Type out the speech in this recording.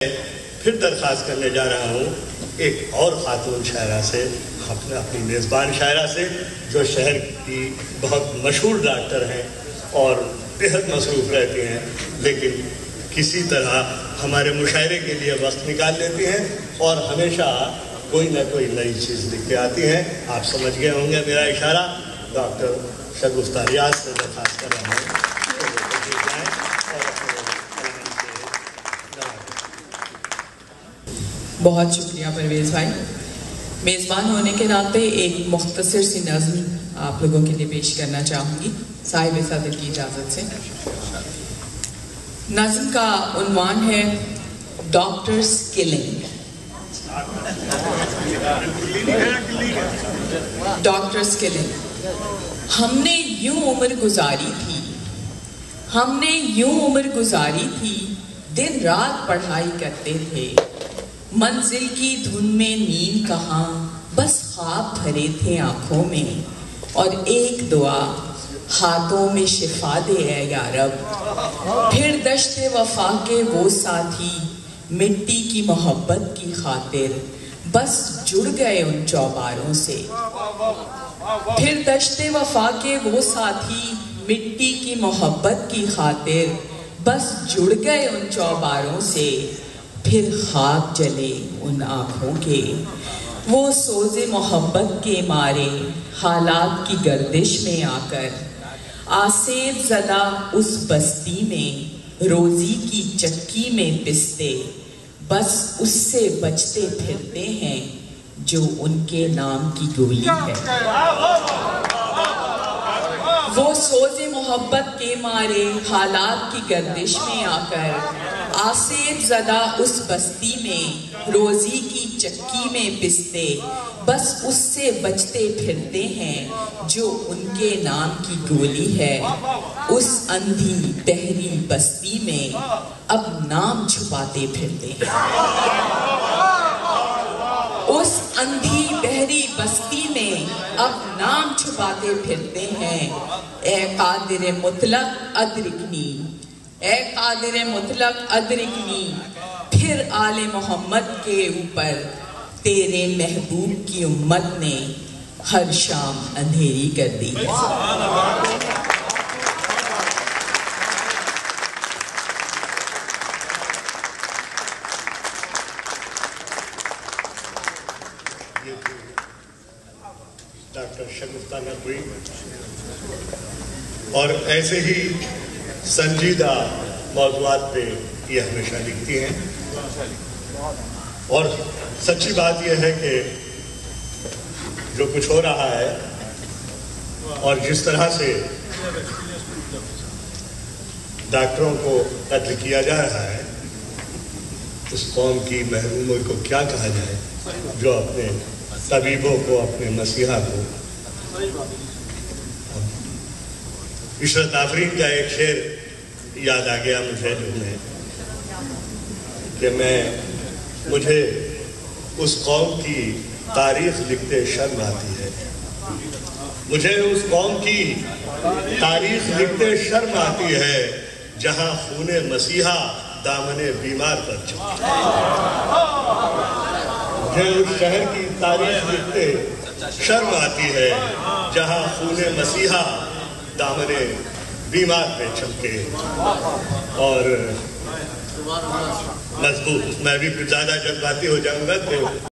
پھر درخواست کرنے جا رہا ہوں ایک اور خاتون شاعرہ سے، اپنی میزبان شاعرہ سے، جو شہر کی بہت مشہور ڈاکٹر ہیں اور بہت مصروف رہتی ہیں، لیکن کسی طرح ہمارے مشاعرے کے لیے وقت نکال لیتی ہیں اور ہمیشہ کوئی نہ کوئی نئی چیز لکھ کے آتی ہیں۔ آپ سمجھ گئے ہوں گے میرا اشارہ۔ ڈاکٹر شگفتہ ریاض سے درخواست کر رہا ہوں۔ بہت شکریہ پرویز بھائی۔ میزبان ہونے کے ناطے ایک مختصر سی نظم آپ لوگوں کے لیے پیش کرنا چاہوں گی صاحب صدر کی اجازت سے۔ نظم کا عنوان ہے ڈاکٹرز کلنگ۔ Doctors killing. ہم نے یوں عمر گزاری تھی، دن رات پڑھائی کرتے تھے، منزل کی دھن میں نیند کہاں، بس خواب بھرے تھے آنکھوں میں، اور ایک دعا ہاتھوں میں شفا دے اے یا رب۔ پھر دشت وفا کے وہ ساتھی، مٹی کی محبت کی خاطر بس جڑ گئے ان چوباروں سے۔ پھر دشت وفا کے وہ ساتھی، مٹی کی محبت کی خاطر بس جڑ گئے ان چوباروں سے۔ پھر خواب جلے ان آنکھوں کے، وہ سوز محبت کے مارے حالات کی گردش میں آ کر، آسیب زدہ اس بستی میں روزی کی چکی میں پستے، بس اس سے بچتے پھرتے ہیں جو ان کے نام کی گولی ہے۔ وہ سوز محبت کے مارے حالات کی گردش میں آ کر، آسیب زدہ اس بستی میں روزی کی چکی میں پستے، بس اس سے بچتے پھرتے ہیں جو ان کے نام کی گولی ہے۔ اس اندھی بہری بستی میں اب نام چھپاتے پھرتے ہیں۔ اس اندھی بہری بستی میں اب نام چھپاتے پھرتے ہیں۔ اے قادر مطلق ادرکنی، اے قادر مطلق ادرکنی، پھر آل محمد کے اوپر تیرے محبوب کی امت نے ہر شام اندھیری کر دی ہے۔ ڈاکٹر شگفتہ نقوی، اور ایسے ہی سنجیدہ موضوعات پہ یہ ہمیشہ لکھتی ہیں، اور سچی بات یہ ہے کہ جو کچھ ہو رہا ہے اور جس طرح سے ڈاکٹروں کو قتل کیا جا رہا ہے، اس قوم کی محروموں کو کیا کہا جائے جو اپنے طبیبوں کو، اپنے مسیحا کو۔ عشرت آفرین کا ایک شعر یاد آ گیا مجھے، جو ہے کہ مجھے اس قوم کی تاریخ لکھتے شرم آتی ہے، مجھے اس قوم کی تاریخ لکھتے شرم آتی ہے، جہاں خون مسیحا دامن بیمار پر چکا۔ مجھے اس شہر کی تاریخ لکھتے شرم آتی ہے، جہاں خون مسیحا دامن بیمار پہ چمکے اور مضبوط۔ میں بھی کچھ زیادہ جذباتی ہو جاؤں گا تو